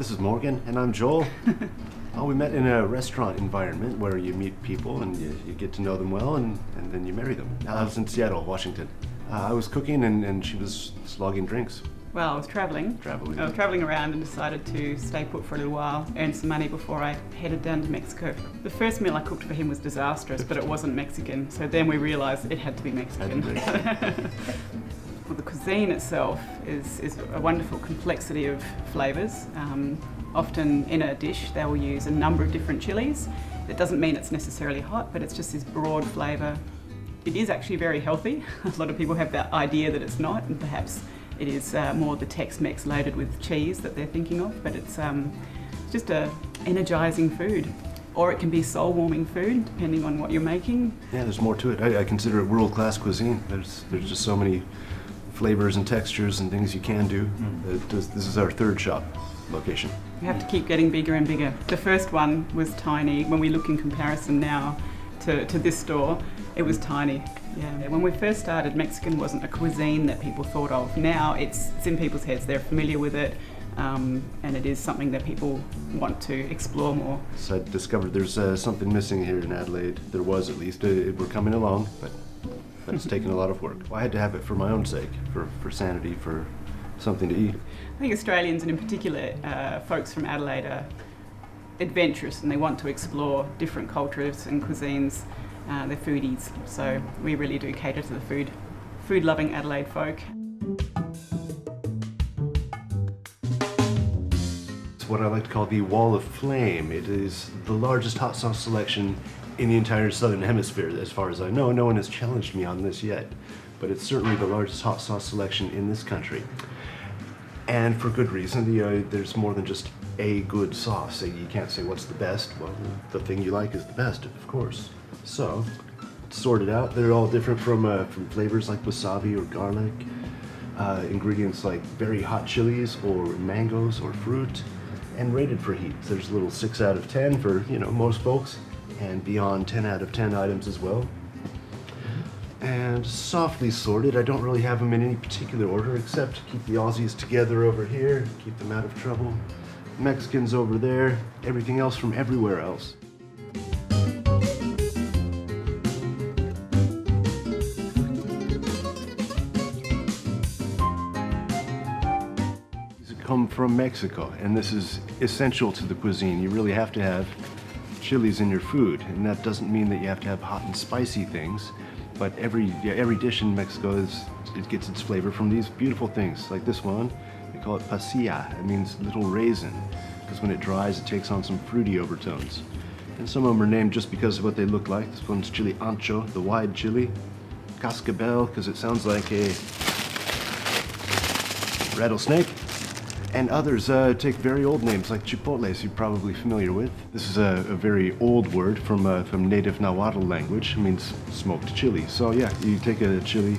This is Morgan, and I'm Joel. Oh, we met in a restaurant environment where you meet people and you get to know them well, and then you marry them. I was in Seattle, Washington. I was cooking and she was slogging drinks. Well, I was travelling. I was travelling around and decided to stay put for a little while, earn some money before I headed down to Mexico. The first meal I cooked for him was disastrous, but it wasn't Mexican, so then we realised it had to be Mexican. Well, the cuisine itself is a wonderful complexity of flavours. Often in a dish they will use a number of different chilies. It doesn't mean it's necessarily hot, but it's just this broad flavour. It is actually very healthy. A lot of people have that idea that it's not, and perhaps it is more the Tex-Mex loaded with cheese that they're thinking of, but it's just a energising food. Or it can be soul-warming food, depending on what you're making. Yeah, there's more to it. I consider it world-class cuisine. There's just so many flavors and textures and things you can do. This is our third shop location. We have to keep getting bigger and bigger. The first one was tiny. When we look in comparison now to this store, it was tiny. Yeah. When we first started, Mexican wasn't a cuisine that people thought of. Now it's in people's heads. They're familiar with it, and it is something that people want to explore more. So I discovered there's something missing here in Adelaide. There was, at least. We're coming along, but it's taken a lot of work. Well, I had to have it for my own sake, for sanity, for something to eat. I think Australians, and in particular folks from Adelaide, are adventurous and they want to explore different cultures and cuisines. They're foodies, so we really do cater to the food-loving Adelaide folk. It's what I like to call the Wall of Flame. It is the largest hot sauce selection in the entire Southern Hemisphere, as far as I know. No one has challenged me on this yet, but it's certainly the largest hot sauce selection in this country. And for good reason. There's more than just a good sauce. You can't say what's the best. Well, the thing you like is the best, of course. So, sorted out. They're all different from flavors like wasabi or garlic, ingredients like very hot chilies or mangoes or fruit, and rated for heat. There's a little 6 out of 10 for, most folks, and beyond 10 out of 10 items as well. And softly sorted. I don't really have them in any particular order, except to keep the Aussies together over here, keep them out of trouble. Mexicans over there, everything else from everywhere else. These come from Mexico, and this is essential to the cuisine. You really have to have chilies in your food, and that doesn't mean that you have to have hot and spicy things. But every dish in Mexico it gets its flavor from these beautiful things. Like this one, they call it pasilla. It means little raisin, because when it dries, it takes on some fruity overtones. And some of them are named just because of what they look like. This one's chili ancho, the wide chili. Cascabel, because it sounds like a rattlesnake. And others take very old names, like chipotles, you're probably familiar with. This is a very old word from native Nahuatl language. It means smoked chili. So yeah, you take a chili,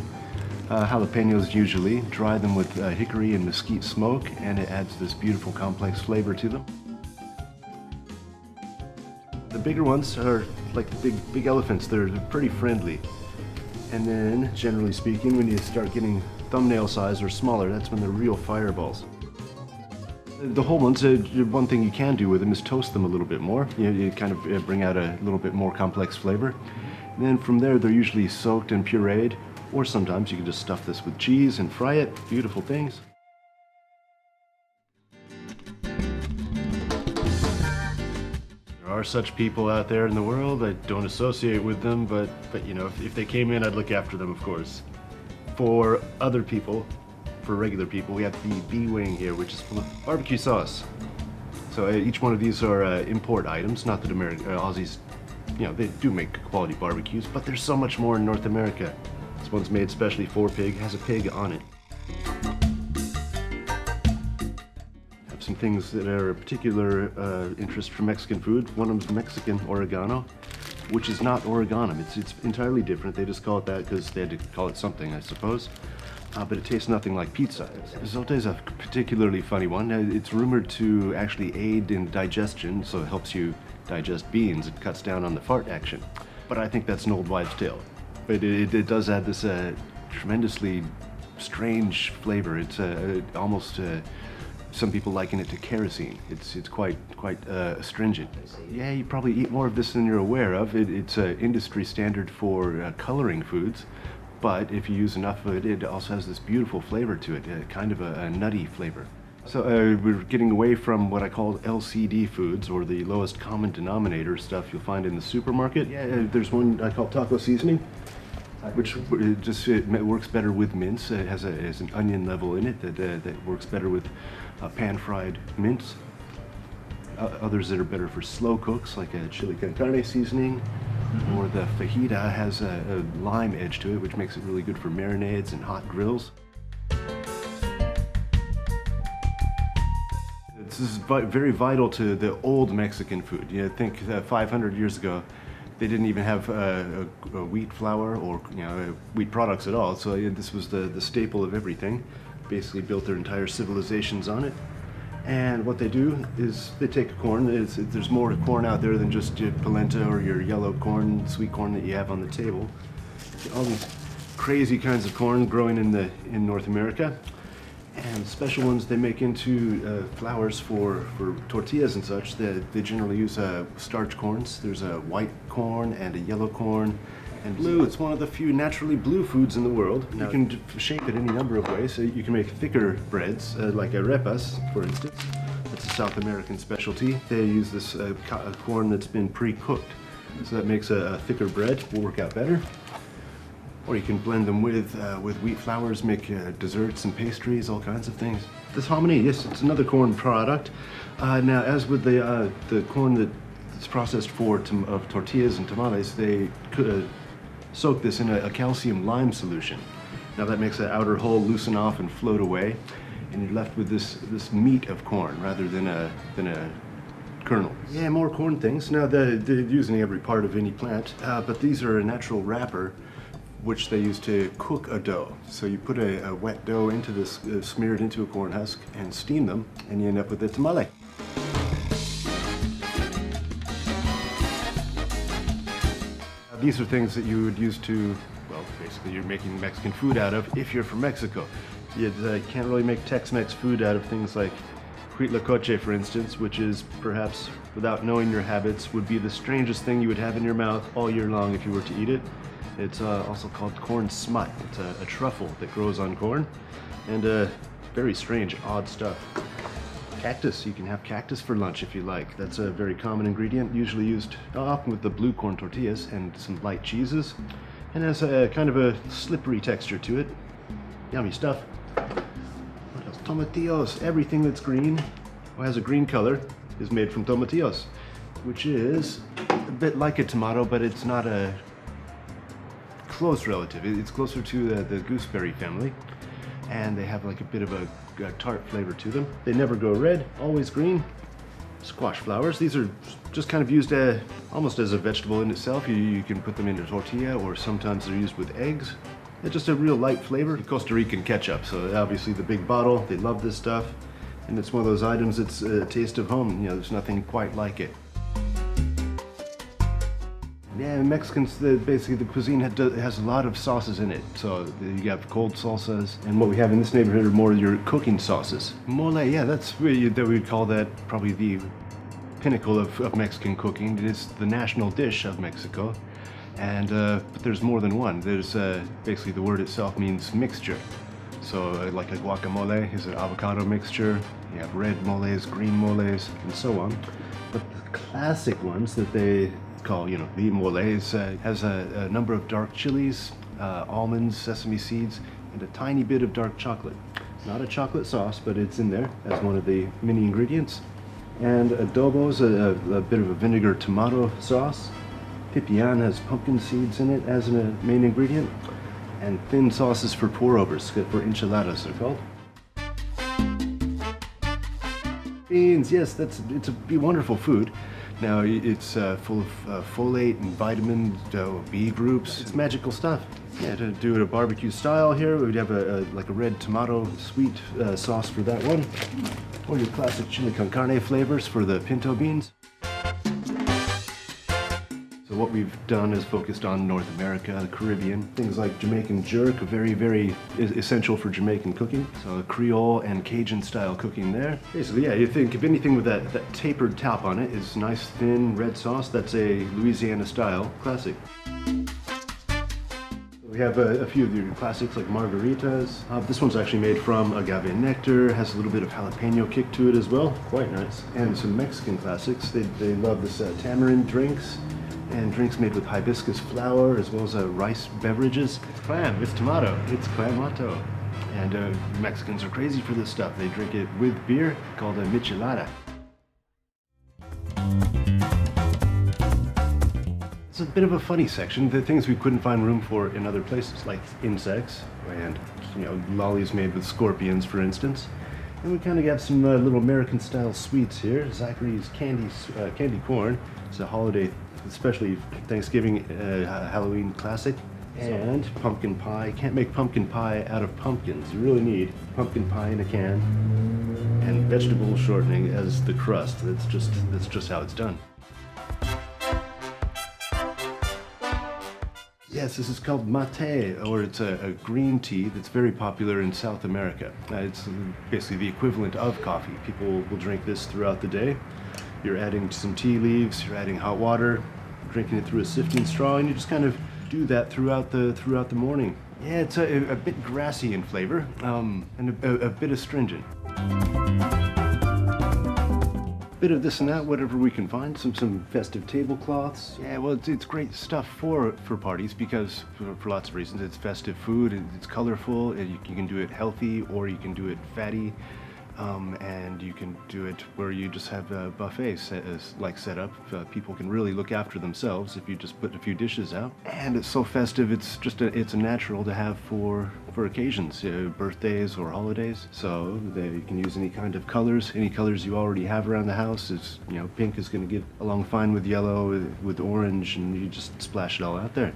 jalapenos usually, dry them with hickory and mesquite smoke, and it adds this beautiful complex flavor to them. The bigger ones are like big elephants. They're pretty friendly. And then, generally speaking, when you start getting thumbnail size or smaller, that's when they're real fireballs. The whole ones, one thing you can do with them is toast them a little bit more. You kind of bring out a little bit more complex flavor. And then from there, they're usually soaked and pureed, or sometimes you can just stuff this with cheese and fry it. Beautiful things. There are such people out there in the world. I don't associate with them, but if they came in, I'd look after them, of course. For other people, for regular people, we have the B-wing here, which is full of barbecue sauce. So each one of these are import items. Not that Aussies, they do make quality barbecues, but there's so much more in North America. This one's made specially for pig, has a pig on it. Have some things that are a particular interest for Mexican food. One of them's Mexican oregano, which is not oregano. It's entirely different. They just call it that because they had to call it something, I suppose. But it tastes nothing like pizza. Risotto is a particularly funny one. It's rumored to actually aid in digestion, so it helps you digest beans. It cuts down on the fart action. But I think that's an old wives' tale. But it does add this tremendously strange flavor. It's almost Some people liken it to kerosene. It's quite astringent. Yeah, you probably eat more of this than you're aware of. It's an industry standard for coloring foods, but if you use enough of it, it also has this beautiful flavor to it, kind of a nutty flavor. So we're getting away from what I call LCD foods, or the lowest common denominator stuff you'll find in the supermarket. Yeah, there's one I call taco seasoning, which it works better with mince. It has an onion level in it that works better with pan-fried mince. Others that are better for slow cooks, like a chile con carne seasoning, or the fajita has a lime edge to it, which makes it really good for marinades and hot grills. This is very vital to the old Mexican food. You know, think 500 years ago, they didn't even have a wheat flour or wheat products at all. So this was the staple of everything. Basically built their entire civilizations on it. And what they do is they take corn. There's more corn out there than just your polenta or your yellow corn, sweet corn that you have on the table. All these crazy kinds of corn growing in North America. And special ones they make into flours for tortillas and such. They generally use starch corns. There's a white corn and a yellow corn and blue. It's one of the few naturally blue foods in the world. You can shape it any number of ways. So you can make thicker breads, like arepas, for instance. That's a South American specialty. They use this corn that's been pre-cooked. So that makes a thicker bread, will work out better. Or you can blend them with wheat flours, make desserts and pastries, all kinds of things. This hominy, yes, it's another corn product. Now, as with the corn that's processed for tortillas and tamales, they soak this in a calcium lime solution. Now that makes the outer hull loosen off and float away, and you're left with this meat of corn rather than a kernel. Yeah, more corn things. Now they're using every part of any plant, but these are a natural wrapper which they use to cook a dough. So you put a wet dough into this, smear it into a corn husk, and steam them, and you end up with a tamale. These are things that you would use to, well, basically you're making Mexican food out of if you're from Mexico. You can't really make Tex-Mex food out of things like huitlacoche, for instance, which is perhaps, without knowing your habits, would be the strangest thing you would have in your mouth all year long if you were to eat it. It's also called corn smut. It's a truffle that grows on corn, and very strange, odd stuff. Cactus, you can have cactus for lunch if you like. That's a very common ingredient, usually used often with the blue corn tortillas and some light cheeses, and has a kind of a slippery texture to it. Yummy stuff. What else? Tomatillos. Everything that's green or has a green color is made from tomatillos, which is a bit like a tomato, but it's not a close relative. It's closer to the gooseberry family, and they have like a bit of a tart flavor to them. They never go red, always green. Squash flowers. These are just kind of used almost as a vegetable in itself. You can put them into tortilla, or sometimes they're used with eggs. They're just a real light flavor. Costa Rican ketchup, so obviously the big bottle. They love this stuff, and it's one of those items that's a taste of home. There's nothing quite like it. Yeah, Mexicans, basically the cuisine has a lot of sauces in it. So you have cold salsas, and what we have in this neighborhood are more your cooking sauces. Mole, yeah, that we'd call that probably the pinnacle of Mexican cooking. It is the national dish of Mexico, and but there's more than one. There's basically the word itself means mixture. So like a guacamole is an avocado mixture. You have red moles, green moles, and so on. But the classic ones that they call, the mole has a number of dark chilies, almonds, sesame seeds, and a tiny bit of dark chocolate. Not a chocolate sauce, but it's in there as one of the many ingredients. And adobo is a bit of a vinegar tomato sauce. Pipián has pumpkin seeds in it as a main ingredient. And thin sauces for pour-overs, for enchiladas they're called. Beans, yes, it's a wonderful food. Now it's full of folate and vitamin B groups. It's magical stuff. Yeah, to do it a barbecue style here, we'd have like a red tomato sweet sauce for that one, or your classic chile con carne flavors for the pinto beans. So So what we've done is focused on North America, the Caribbean, things like Jamaican jerk, very, very essential for Jamaican cooking. So Creole and Cajun style cooking there. Basically, yeah, you think of anything with that tapered top on it is nice thin red sauce. That's a Louisiana style classic. We have a few of your classics like margaritas. This one's actually made from agave nectar, has a little bit of jalapeno kick to it as well. Quite nice. And some Mexican classics. They love this tamarind drinks and drinks made with hibiscus flower as well as rice beverages. It's clam, it's tomato, it's clamato. And Mexicans are crazy for this stuff. They drink it with beer called a michelada. It's a bit of a funny section. The things we couldn't find room for in other places, like insects and lollies made with scorpions, for instance. And we kind of got some little American-style sweets here. Zachary's candy corn. It's a holiday, especially Thanksgiving, Halloween classic. And pumpkin pie. Can't make pumpkin pie out of pumpkins. You really need pumpkin pie in a can and vegetable shortening as the crust. That's just how it's done. Yes, this is called mate, or it's a green tea that's very popular in South America. It's basically the equivalent of coffee. People will drink this throughout the day. You're adding some tea leaves, you're adding hot water, drinking it through a sifting straw, and you just kind of do that throughout the morning. Yeah, it's a bit grassy in flavor, and a bit astringent. Bit of this and that, whatever we can find. Some festive tablecloths. Yeah, well, it's great stuff for parties because for lots of reasons. It's festive food, it's colorful, you can do it healthy or you can do it fatty, and you can do it where you just have a buffet set up. People can really look after themselves if you just put a few dishes out. And it's so festive, it's a natural to have for occasions, birthdays or holidays. So you can use any kind of colors you already have around the house. Is pink is going to get along fine with yellow, with orange, and you just splash it all out there.